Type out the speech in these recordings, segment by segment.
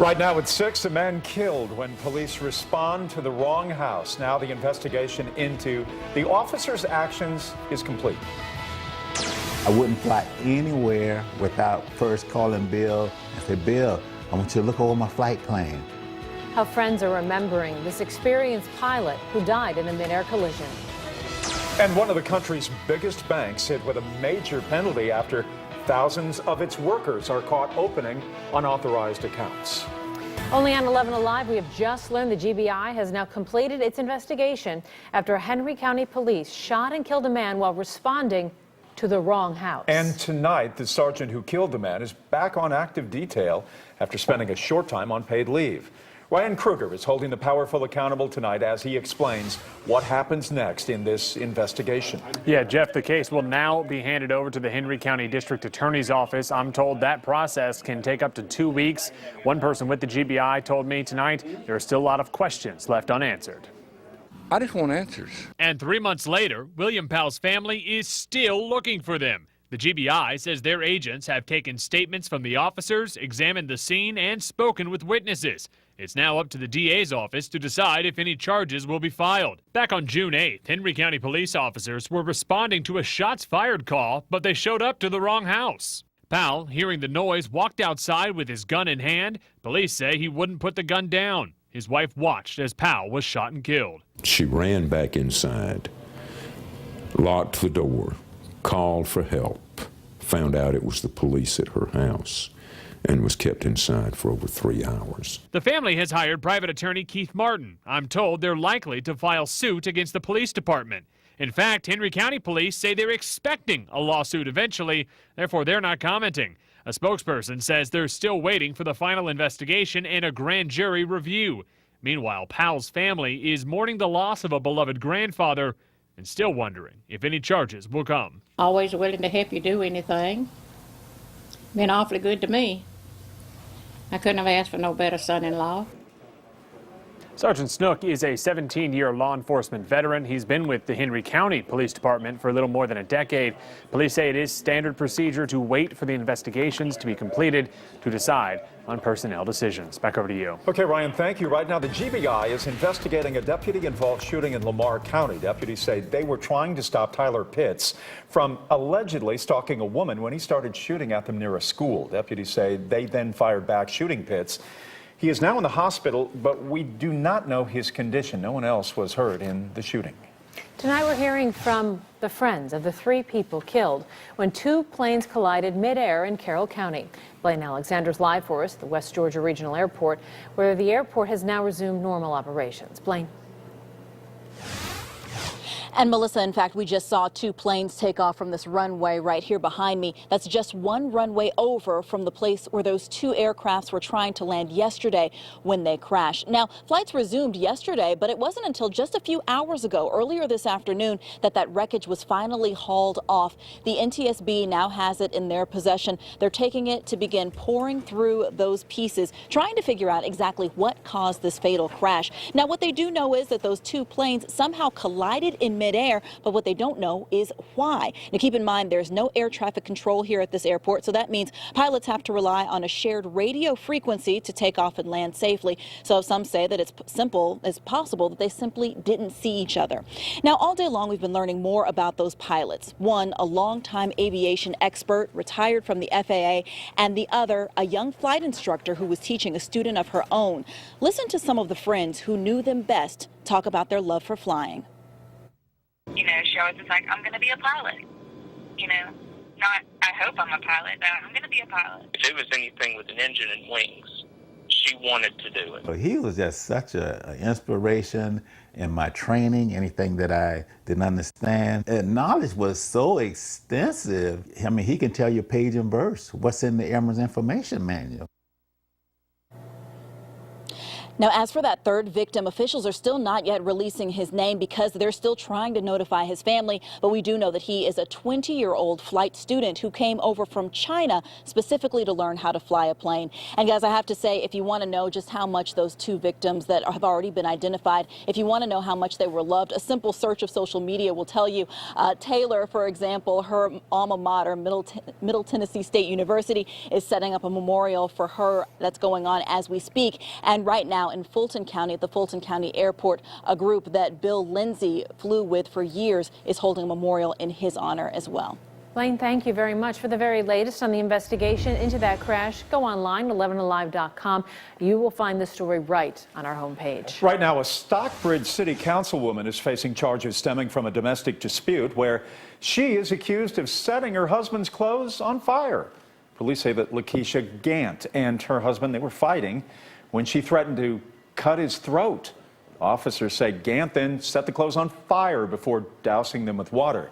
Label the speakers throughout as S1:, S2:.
S1: Right now at 6, a man killed when police respond to the wrong house. Now the investigation into the officer's actions is complete.
S2: I wouldn't fly anywhere without first calling Bill and say, Bill, I want you to look over my flight plan.
S3: How friends are remembering this experienced pilot who died in a mid-air collision.
S1: And one of the country's biggest banks hit with a major penalty after thousands of its workers are caught opening unauthorized accounts.
S3: Only on 11 Alive, we have just learned the GBI has now completed its investigation after Henry County Police shot and killed a man while responding to the wrong house.
S1: And tonight, the sergeant who killed the man is back on active detail after spending a short time on paid leave. Ryan Kruger is holding the powerful accountable tonight as he explains what happens next in this investigation.
S4: Yeah, Jeff, the case will now be handed over to the Henry County District Attorney's Office. I'm told that process can take up to 2 weeks. One person with the GBI told me tonight there are still a lot of questions left unanswered.
S5: I just want answers.
S6: And 3 months later, William Powell's family is still looking for them. The GBI says their agents have taken statements from the officers, examined the scene, and spoken with witnesses. It's now up to the DA's office to decide if any charges will be filed. Back on June 8th, Henry County police officers were responding to a shots fired call, but they showed up to the wrong house. Powell, hearing the noise, walked outside with his gun in hand. Police say he wouldn't put the gun down. His wife watched as Powell was shot and killed.
S7: She ran back inside, locked the door, called for help, found out it was the police at her house, and was kept inside for over 3 hours.
S6: The family has hired private attorney Keith Martin. I'm told they're likely to file suit against the police department. In fact, Henry County police say they're expecting a lawsuit eventually, therefore they're not commenting. A spokesperson says they're still waiting for the final investigation and a grand jury review. Meanwhile, Powell's family is mourning the loss of a beloved grandfather and still wondering if any charges will come.
S8: Always willing to help you do anything. Been awfully good to me. I couldn't have asked for no better son-in-law.
S4: Sergeant Snook is a 17-year law enforcement veteran. He's been with the Henry County Police Department for a little more than a decade. Police say it is standard procedure to wait for the investigations to be completed to decide on personnel decisions. Back over to you.
S1: Okay, Ryan, thank you. Right now, the GBI is investigating a deputy-involved shooting in Lamar County. Deputies say they were trying to stop Tyler Pitts from allegedly stalking a woman when he started shooting at them near a school. Deputies say they then fired back, shooting Pitts. He is now in the hospital, but we do not know his condition. No one else was hurt in the shooting.
S3: Tonight we're hearing from the friends of the 3 people killed when 2 planes collided midair in Carroll County. Blaine Alexander's live for us, the West Georgia Regional Airport, where the airport has now resumed normal operations. Blaine.
S9: And Melissa, in fact, we just saw 2 planes take off from this runway right here behind me. That's just one runway over from the place where those 2 aircrafts were trying to land yesterday when they crashed. Now, flights resumed yesterday, but it wasn't until just a few hours ago, earlier this afternoon, that wreckage was finally hauled off. The NTSB now has it in their possession. They're taking it to begin pouring through those pieces, trying to figure out exactly what caused this fatal crash. Now, what they do know is that those 2 planes somehow collided in midair, but what they don't know is why. Now keep in mind there's no air traffic control here at this airport, so that means pilots have to rely on a shared radio frequency to take off and land safely. So some say that it's simple as possible that they simply didn't see each other. Now all day long we've been learning more about those pilots. One, a longtime aviation expert, retired from the FAA, and the other, a young flight instructor who was teaching a student of her own. Listen to some of the friends who knew them best talk about their love for flying.
S10: You know, she always was like, I'm going to be a pilot. You know, not, I hope I'm a pilot, but I'm going to be a pilot.
S11: If it was anything with an engine and wings, she wanted to do it.
S2: He was just such an inspiration in my training, anything that I didn't understand. And knowledge was so extensive. I mean, he can tell you page and verse what's in the Airman's Information Manual.
S9: Now, as for that third victim, officials are still not yet releasing his name because they're still trying to notify his family. But we do know that he is a 20-year-old flight student who came over from China specifically to learn how to fly a plane. And guys, I have to say, if you want to know just how much those two victims that have already been identified, if you want to know how much they were loved, a simple search of social media will tell you. Taylor, for example, her alma mater, Middle Tennessee State University, is setting up a memorial for her that's going on as we speak. And right now, in Fulton County, at the Fulton County Airport, a group that Bill Lindsay flew with for years is holding a memorial in his honor as well.
S3: Blaine, thank you very much for the very latest on the investigation into that crash. Go online, 11alive.com. You will find the story right on our homepage.
S1: Right now, a Stockbridge City Councilwoman is facing charges stemming from a domestic dispute where she is accused of setting her husband's clothes on fire. Police say that Lakeisha Gant and her husband, they were fighting when she threatened to cut his throat. Officers say Gant then set the clothes on fire before dousing them with water.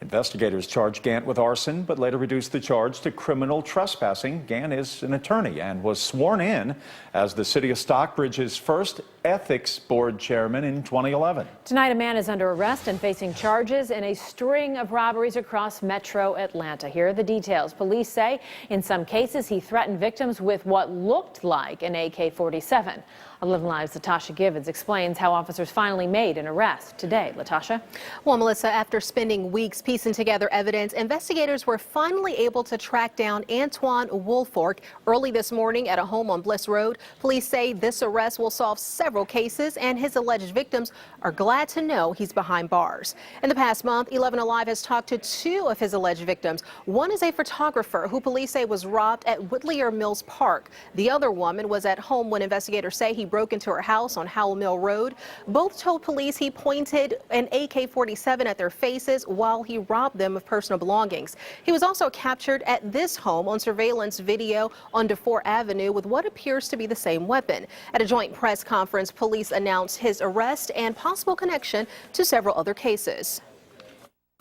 S1: Investigators charged Gant with arson, but later reduced the charge to criminal trespassing. Gant is an attorney and was sworn in as the city of Stockbridge's first ethics board chairman in 2011.
S3: Tonight, a man is under arrest and facing charges in a string of robberies across metro Atlanta. Here are the details. Police say in some cases he threatened victims with what looked like an AK-47. 11 Live's Latasha Givens explains how officers finally made an arrest today. Latasha?
S12: Well, Melissa, after spending weeks piecing together evidence, investigators were finally able to track down Antoine Woolfork early this morning at a home on Bliss Road. Police say this arrest will solve several cases, and his alleged victims are glad to know he's behind bars. In the past month, 11 Alive has talked to two of his alleged victims. One is a photographer who police say was robbed at Whitlier Mills Park. The other woman was at home when investigators say he broke into her house on Howell Mill Road. Both told police he pointed an AK-47 at their faces while he robbed them of personal belongings. He was also captured at this home on surveillance video on DeFore Avenue with what appears to be the same weapon. At a joint press conference, police announced his arrest and possible connection to several other cases.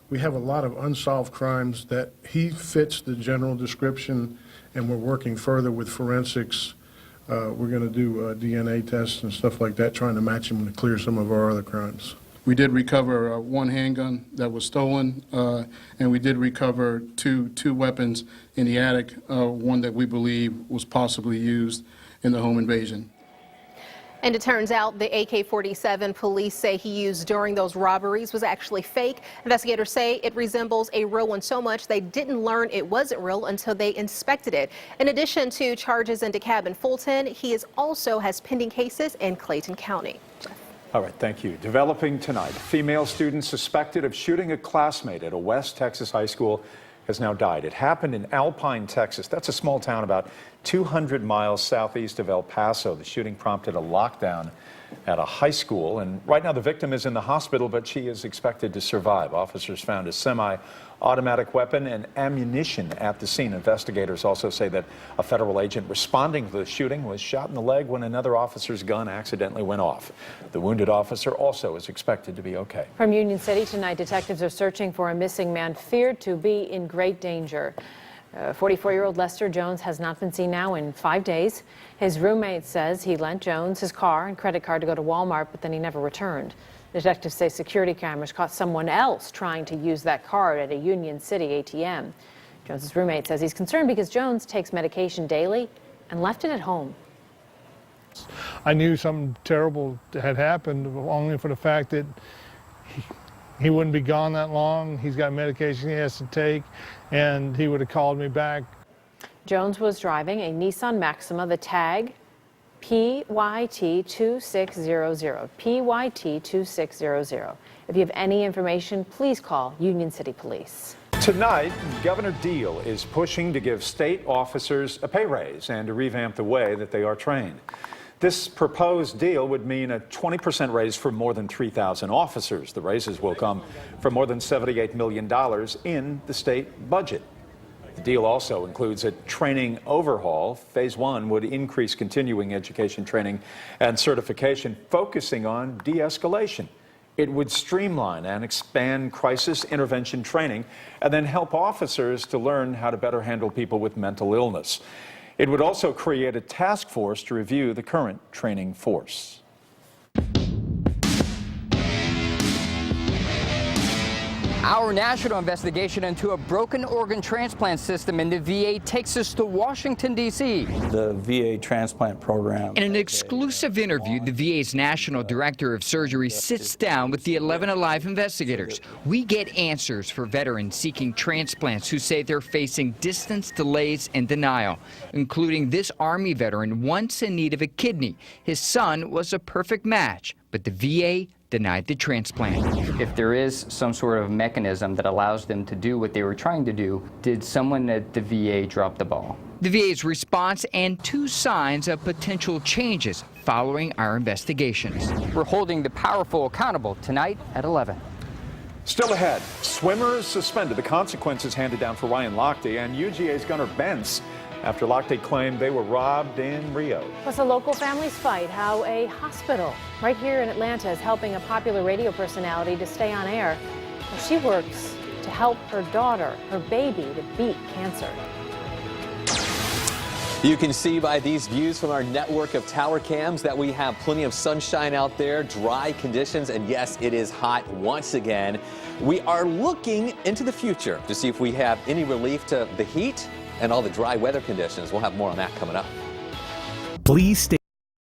S13: We have a lot of unsolved crimes that he fits the general description, and we're working further with forensics. We're going to do DNA tests and stuff like that, trying to match him to clear some of our other crimes.
S14: We did recover one handgun that was stolen, and we did recover two weapons in the attic, one that we believe was possibly used in the home invasion.
S12: And it turns out the AK-47 police say he used during those robberies was actually fake. Investigators say it resembles a real one so much they didn't learn it wasn't real until they inspected it. In addition to charges in DeKalb and Fulton, he also has pending cases in Clayton County. Jeff.
S1: All right, thank you. Developing tonight, a female student suspected of shooting a classmate at a West Texas high school has now died. It happened in Alpine, Texas. That's a small town about 200 miles southeast of El Paso. The shooting prompted a lockdown at a high school, and right now the victim is in the hospital, but she is expected to survive. Officers found a semi-automatic weapon and ammunition at the scene. Investigators also say that a federal agent responding to the shooting was shot in the leg when another officer's gun accidentally went off. The wounded officer also is expected to be okay.
S3: From Union City tonight, detectives are searching for a missing man feared to be in great danger. 44-year-old Lester Jones has not been seen now in 5 days. His roommate says he lent Jones his car and credit card to go to Walmart, but then he never returned. Detectives say security cameras caught someone else trying to use that card at a Union City ATM. Jones's roommate says he's concerned because Jones takes medication daily and left it at home.
S15: I knew something terrible had happened only for the fact that he wouldn't be gone that long. He's got medication he has to take, and he would have called me back.
S3: Jones was driving a Nissan Maxima, the tag PYT2600, PYT2600. If you have any information, please call Union City Police.
S1: Tonight, Governor Deal is pushing to give state officers a pay raise and to revamp the way that they are trained. This proposed deal would mean a 20% raise for more than 3,000 officers. The raises will come from more than $78 million in the state budget. The deal also includes a training overhaul. Phase 1 would increase continuing education training and certification, focusing on de-escalation. It would streamline and expand crisis intervention training and then help officers to learn how to better handle people with mental illness. It would also create a task force to review the current training force.
S16: Our national investigation into a broken organ transplant system in the VA takes us to Washington, D.C.
S17: The VA transplant program.
S16: In an exclusive interview, the VA's National Director of Surgery sits down with the 11 Alive investigators. We get answers for veterans seeking transplants who say they're facing distance, delays, and denial, including this Army veteran once in need of a kidney. His son was a perfect match, but the VA denied the transplant.
S17: If there is some sort of mechanism that allows them to do what they were trying to do, did someone at the VA drop the ball?
S16: The VA's response and 2 signs of potential changes following our investigations.
S17: We're holding the powerful accountable tonight at 11.
S1: Still ahead, swimmers suspended, the consequences handed down for Ryan Lochte and UGA's Gunnar Bentz after Lochte claimed they were robbed in Rio.
S3: Plus, a local family's fight how a hospital right here in Atlanta is helping a popular radio personality to stay on air. She works to help her daughter, her baby, to beat cancer.
S18: You can see by these views from our network of tower cams that we have plenty of sunshine out there, dry conditions, and yes, it is hot once again. We are looking into the future to see if we have any relief to the heat and all the dry weather conditions. We'll have more on that coming up.
S19: Please stay